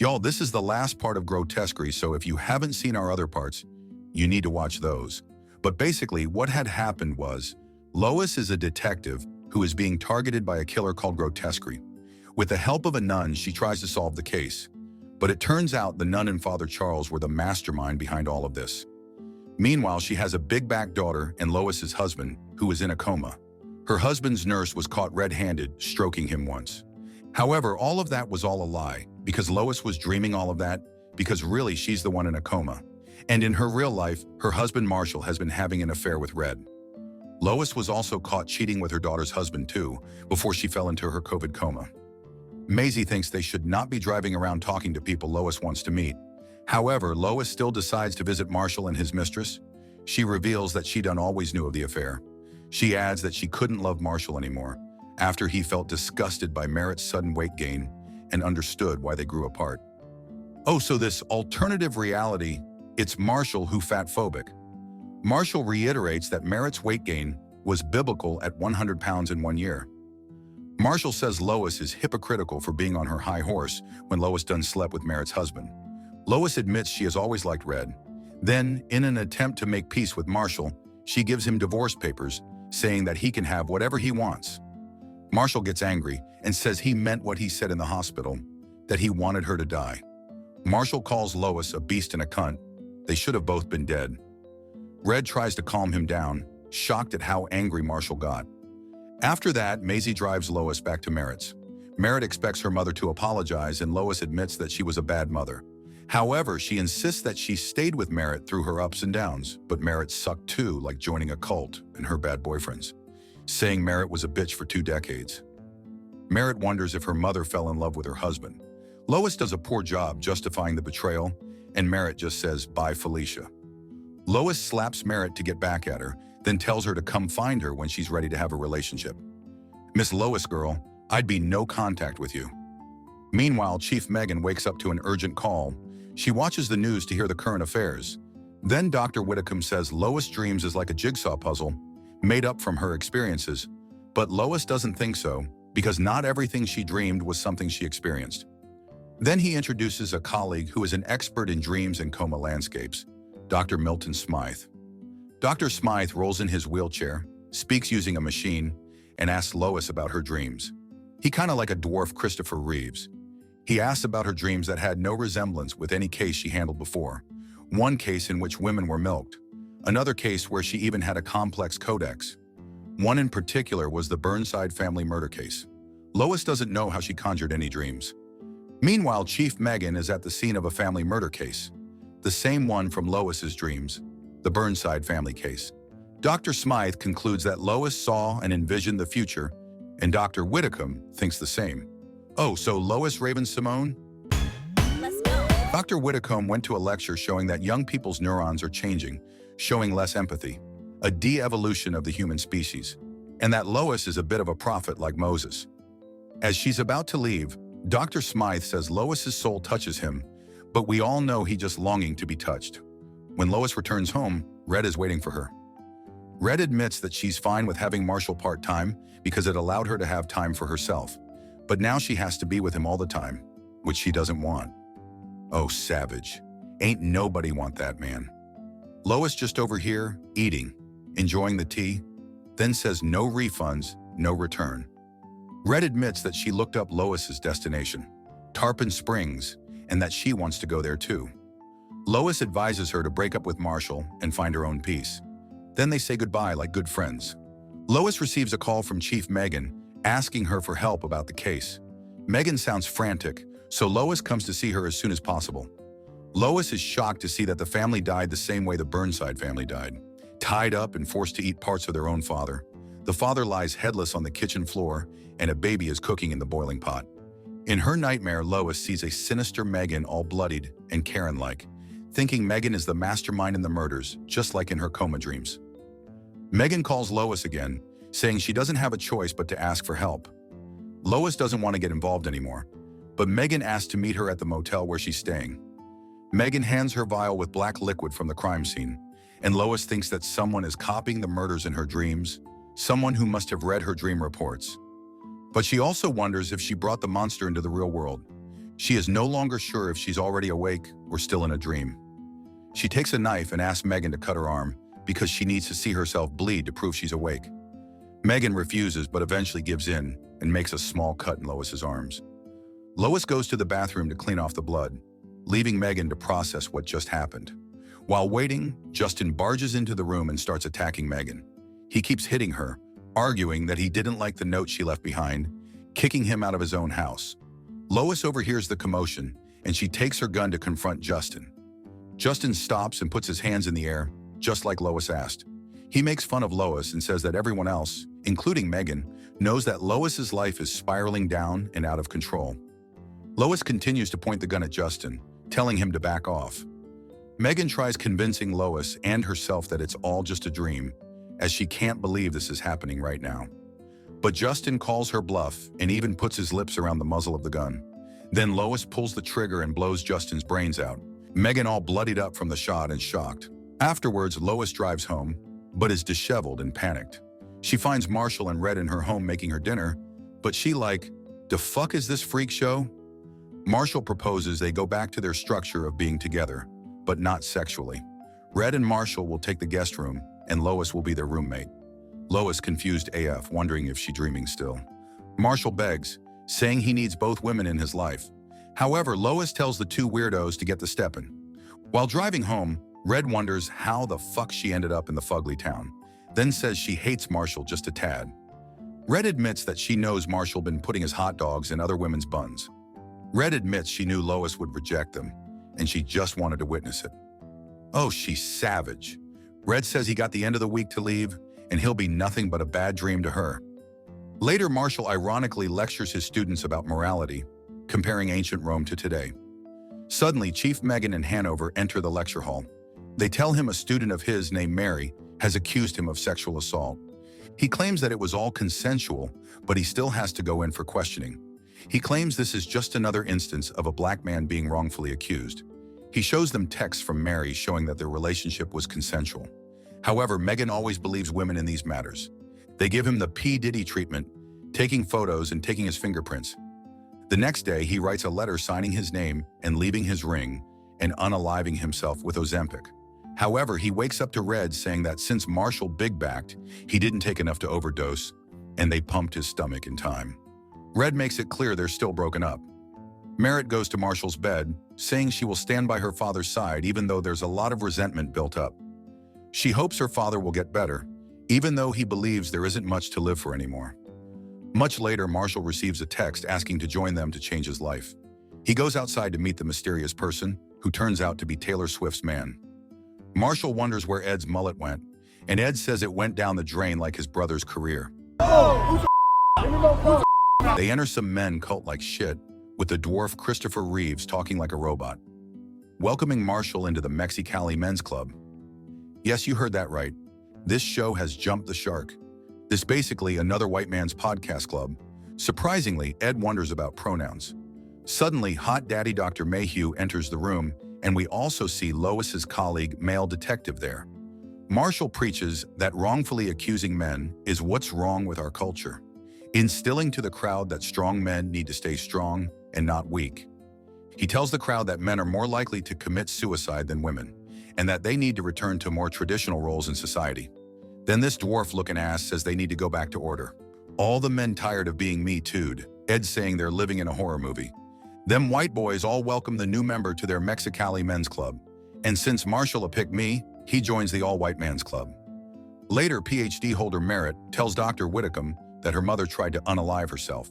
Y'all, this is the last part of Grotesquerie, so if you haven't seen our other parts, you need to watch those. But basically, what had happened was, Lois is a detective who is being targeted by a killer called Grotesquerie. With the help of a nun, she tries to solve the case. But it turns out the nun and Father Charles were the mastermind behind all of this. Meanwhile, she has a big-back daughter and Lois's husband, who is in a coma. Her husband's nurse was caught red-handed, stroking him once. However, all of that was all a lie, because Lois was dreaming all of that, because really she's the one in a coma. And in her real life, her husband Marshall has been having an affair with Red. Lois was also caught cheating with her daughter's husband too, before she fell into her COVID coma. Maisie thinks they should not be driving around talking to people Lois wants to meet. However, Lois still decides to visit Marshall and his mistress. She reveals that she always knew of the affair. She adds that she couldn't love Marshall anymore, after he felt disgusted by Merritt's sudden weight gain and understood why they grew apart. Oh, so this alternative reality, it's Marshall who fat-phobic. Marshall reiterates that Merritt's weight gain was biblical at 100 pounds in 1 year. Marshall says Lois is hypocritical for being on her high horse when Lois done slept with Merritt's husband. Lois admits she has always liked Red. Then, in an attempt to make peace with Marshall, she gives him divorce papers, saying that he can have whatever he wants. Marshall gets angry and says he meant what he said in the hospital, that he wanted her to die. Marshall calls Lois a beast and a cunt. They should have both been dead. Red tries to calm him down, shocked at how angry Marshall got. After that, Maisie drives Lois back to Merritt's. Merritt expects her mother to apologize, and Lois admits that she was a bad mother. However, she insists that she stayed with Merritt through her ups and downs, but Merritt sucked too, like joining a cult and her bad boyfriends, saying Merritt was a bitch for 2 decades. Merritt wonders if her mother fell in love with her husband. Lois does a poor job justifying the betrayal, and Merritt just says, "Bye, Felicia." Lois slaps Merritt to get back at her, then tells her to come find her when she's ready to have a relationship. "Miss Lois, girl, I'd be no contact with you." Meanwhile, Chief Megan wakes up to an urgent call. She watches the news to hear the current affairs. Then Dr. Whitcomb says Lois' dreams is like a jigsaw puzzle, made up from her experiences. But Lois doesn't think so, because not everything she dreamed was something she experienced. Then he introduces a colleague who is an expert in dreams and coma landscapes, Dr. Milton Smythe. Dr. Smythe rolls in his wheelchair, speaks using a machine, and asks Lois about her dreams. He kinda like a dwarf Christopher Reeves. He asks about her dreams that had no resemblance with any case she handled before. One case in which women were milked. Another case where she even had a complex codex. One in particular was the Burnside family murder case. Lois doesn't know how she conjured any dreams. Meanwhile, Chief Megan is at the scene of a family murder case. The same one from Lois's dreams, the Burnside family case. Dr. Smythe concludes that Lois saw and envisioned the future, and Dr. Whitcomb thinks the same. Oh, so Lois Raven-Symoné? Let's go. Dr. Whitcomb went to a lecture showing that young people's neurons are changing, showing less empathy, a de-evolution of the human species, and that Lois is a bit of a prophet like Moses. As she's about to leave, Dr. Smythe says Lois's soul touches him, but we all know he's just longing to be touched. When Lois returns home, Red is waiting for her. Red admits that she's fine with having Marshall part-time because it allowed her to have time for herself. But now she has to be with him all the time, which she doesn't want. Oh, savage. Ain't nobody want that man. Lois just over here, eating, enjoying the tea, then says no refunds, no return. Red admits that she looked up Lois's destination, Tarpon Springs, and that she wants to go there too. Lois advises her to break up with Marshall and find her own peace. Then they say goodbye like good friends. Lois receives a call from Chief Megan, asking her for help about the case. Megan sounds frantic, so Lois comes to see her as soon as possible. Lois is shocked to see that the family died the same way the Burnside family died, tied up and forced to eat parts of their own father. The father lies headless on the kitchen floor, and a baby is cooking in the boiling pot. In her nightmare, Lois sees a sinister Megan all bloodied and Karen-like, thinking Megan is the mastermind in the murders, just like in her coma dreams. Megan calls Lois again, saying she doesn't have a choice but to ask for help. Lois doesn't want to get involved anymore, but Megan asks to meet her at the motel where she's staying. Megan hands her vial with black liquid from the crime scene, and Lois thinks that someone is copying the murders in her dreams, someone who must have read her dream reports. But she also wonders if she brought the monster into the real world. She is no longer sure if she's already awake or still in a dream. She takes a knife and asks Megan to cut her arm because she needs to see herself bleed to prove she's awake. Megan refuses but eventually gives in and makes a small cut in Lois's arms. Lois goes to the bathroom to clean off the blood, leaving Megan to process what just happened. While waiting, Justin barges into the room and starts attacking Megan. He keeps hitting her, arguing that he didn't like the note she left behind, kicking him out of his own house. Lois overhears the commotion, and she takes her gun to confront Justin. Justin stops and puts his hands in the air, just like Lois asked. He makes fun of Lois and says that everyone else, including Megan, knows that Lois's life is spiraling down and out of control. Lois continues to point the gun at Justin, telling him to back off. Megan tries convincing Lois and herself that it's all just a dream, as she can't believe this is happening right now. But Justin calls her bluff and even puts his lips around the muzzle of the gun. Then Lois pulls the trigger and blows Justin's brains out. Megan, all bloodied up from the shot and shocked. Afterwards, Lois drives home, but is disheveled and panicked. She finds Marshall and Red in her home making her dinner, but she like, "The fuck is this freak show?" Marshall proposes they go back to their structure of being together, but not sexually. Red and Marshall will take the guest room, and Lois will be their roommate. Lois confused AF, wondering if she's dreaming still. Marshall begs, saying he needs both women in his life. However, Lois tells the two weirdos to get the steppin'. While driving home, Red wonders how the fuck she ended up in the fugly town, then says she hates Marshall just a tad. Red admits that she knows Marshall been putting his hot dogs in other women's buns. Red admits she knew Lois would reject them, and she just wanted to witness it. Oh, she's savage. Red says he got the end of the week to leave, and he'll be nothing but a bad dream to her. Later, Marshall ironically lectures his students about morality, comparing ancient Rome to today. Suddenly, Chief Megan and Hanover enter the lecture hall. They tell him a student of his named Mary has accused him of sexual assault. He claims that it was all consensual, but he still has to go in for questioning. He claims this is just another instance of a black man being wrongfully accused. He shows them texts from Mary showing that their relationship was consensual. However, Megan always believes women in these matters. They give him the P. Diddy treatment, taking photos and taking his fingerprints. The next day, he writes a letter signing his name and leaving his ring and unaliving himself with Ozempic. However, he wakes up to Red saying that since Marshall big-backed, he didn't take enough to overdose, and they pumped his stomach in time. Red makes it clear they're still broken up. Merritt goes to Marshall's bed, saying she will stand by her father's side even though there's a lot of resentment built up. She hopes her father will get better, even though he believes there isn't much to live for anymore. Much later, Marshall receives a text asking to join them to change his life. He goes outside to meet the mysterious person, who turns out to be Taylor Swift's man. Marshall wonders where Ed's mullet went, and Ed says it went down the drain like his brother's career. They enter some men cult like shit, with the dwarf Christopher Reeves talking like a robot, welcoming Marshall into the Mexicali Men's Club. Yes, you heard that right. This show has jumped the shark. This basically another white man's podcast club. Surprisingly, Ed wonders about pronouns. Suddenly, hot daddy Dr. Mayhew enters the room, and we also see Lois's colleague, male detective, there. Marshall preaches that wrongfully accusing men is what's wrong with our culture, instilling to the crowd that strong men need to stay strong and not weak. He tells the crowd that men are more likely to commit suicide than women, and that they need to return to more traditional roles in society. Then this dwarf-looking ass says they need to go back to order. All the men tired of being Me Too'd, Ed saying they're living in a horror movie. Them white boys all welcome the new member to their Mexicali Men's Club, and since Marshall picked me, he joins the all-white man's club. Later, PhD holder Merritt tells Dr. Whitcomb that her mother tried to unalive herself.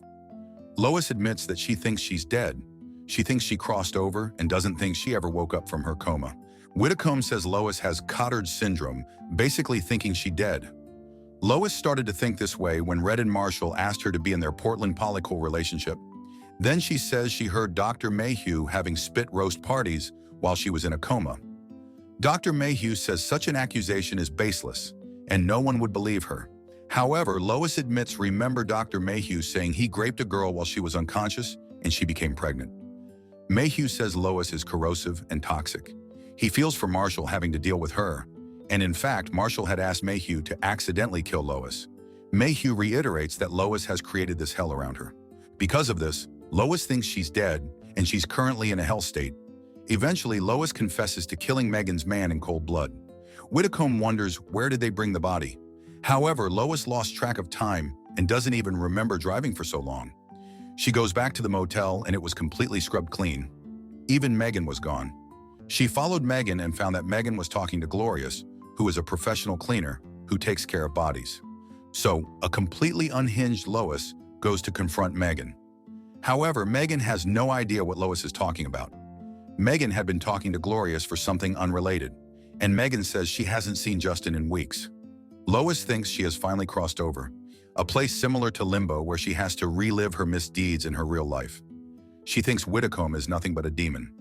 Lois admits that she thinks she's dead. She thinks she crossed over and doesn't think she ever woke up from her coma. Whitcomb says Lois has Cotard syndrome, basically thinking she dead. Lois started to think this way when Red and Marshall asked her to be in their Portland polycule relationship. Then she says she heard Dr. Mayhew having spit roast parties while she was in a coma. Dr. Mayhew says such an accusation is baseless, and no one would believe her. However, Lois admits remember Dr. Mayhew saying he raped a girl while she was unconscious and she became pregnant. Mayhew says Lois is corrosive and toxic. He feels for Marshall having to deal with her, and in fact, Marshall had asked Mayhew to accidentally kill Lois. Mayhew reiterates that Lois has created this hell around her. Because of this, Lois thinks she's dead and she's currently in a hell state. Eventually, Lois confesses to killing Megan's man in cold blood. Whitcomb wonders where did they bring the body. However, Lois lost track of time and doesn't even remember driving for so long. She goes back to the motel and it was completely scrubbed clean. Even Megan was gone. She followed Megan and found that Megan was talking to Glorious, who is a professional cleaner who takes care of bodies. So, a completely unhinged Lois goes to confront Megan. However, Megan has no idea what Lois is talking about. Megan had been talking to Glorious for something unrelated, and Megan says she hasn't seen Justin in weeks. Lois thinks she has finally crossed over, a place similar to Limbo where she has to relive her misdeeds in her real life. She thinks Whitcomb is nothing but a demon.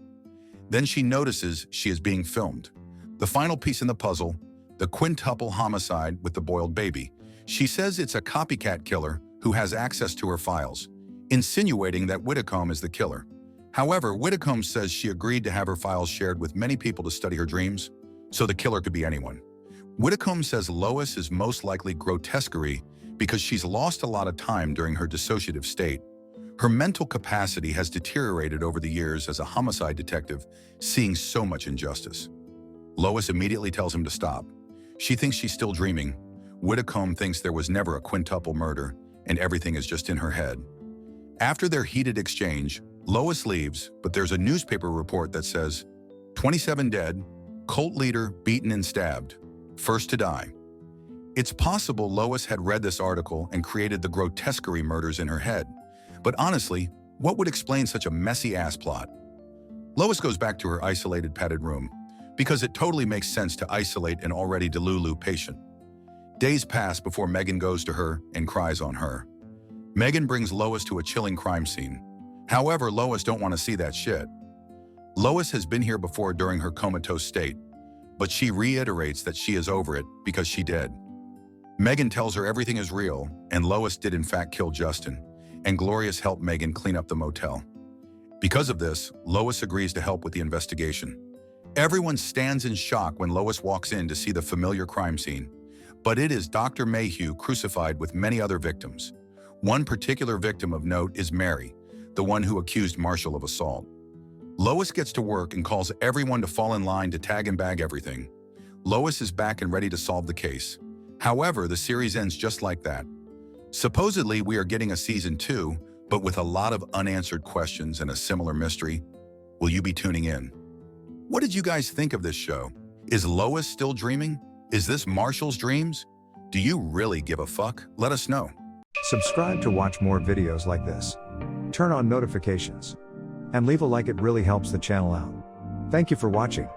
Then she notices she is being filmed. The final piece in the puzzle, the quintuple homicide with the boiled baby. She says it's a copycat killer who has access to her files, insinuating that Whitcomb is the killer. However, Whitcomb says she agreed to have her files shared with many people to study her dreams, so the killer could be anyone. Whitcomb says Lois is most likely Grotesquerie because she's lost a lot of time during her dissociative state. Her mental capacity has deteriorated over the years as a homicide detective, seeing so much injustice. Lois immediately tells him to stop. She thinks she's still dreaming. Whitcomb thinks there was never a quintuple murder, and everything is just in her head. After their heated exchange, Lois leaves, but there's a newspaper report that says, 27 dead, cult leader beaten and stabbed, first to die. It's possible Lois had read this article and created the Grotesquerie murders in her head. But honestly, what would explain such a messy-ass plot? Lois goes back to her isolated padded room, because it totally makes sense to isolate an already delulu patient. Days pass before Megan goes to her and cries on her. Megan brings Lois to a chilling crime scene. However, Lois don't want to see that shit. Lois has been here before during her comatose state, but she reiterates that she is over it because she did. Megan tells her everything is real, and Lois did in fact kill Justin, and Glorious helped Megan clean up the motel. Because of this, Lois agrees to help with the investigation. Everyone stands in shock when Lois walks in to see the familiar crime scene, but it is Dr. Mayhew crucified with many other victims. One particular victim of note is Mary, the one who accused Marshall of assault. Lois gets to work and calls everyone to fall in line to tag and bag everything. Lois is back and ready to solve the case. However, the series ends just like that. Supposedly, we are getting a season 2, but with a lot of unanswered questions and a similar mystery. Will you be tuning in? What did you guys think of this show? Is Lois still dreaming? Is this Marshall's dreams? Do you really give a fuck? Let us know. Subscribe to watch more videos like this. Turn on notifications. And leave a like, it really helps the channel out. Thank you for watching.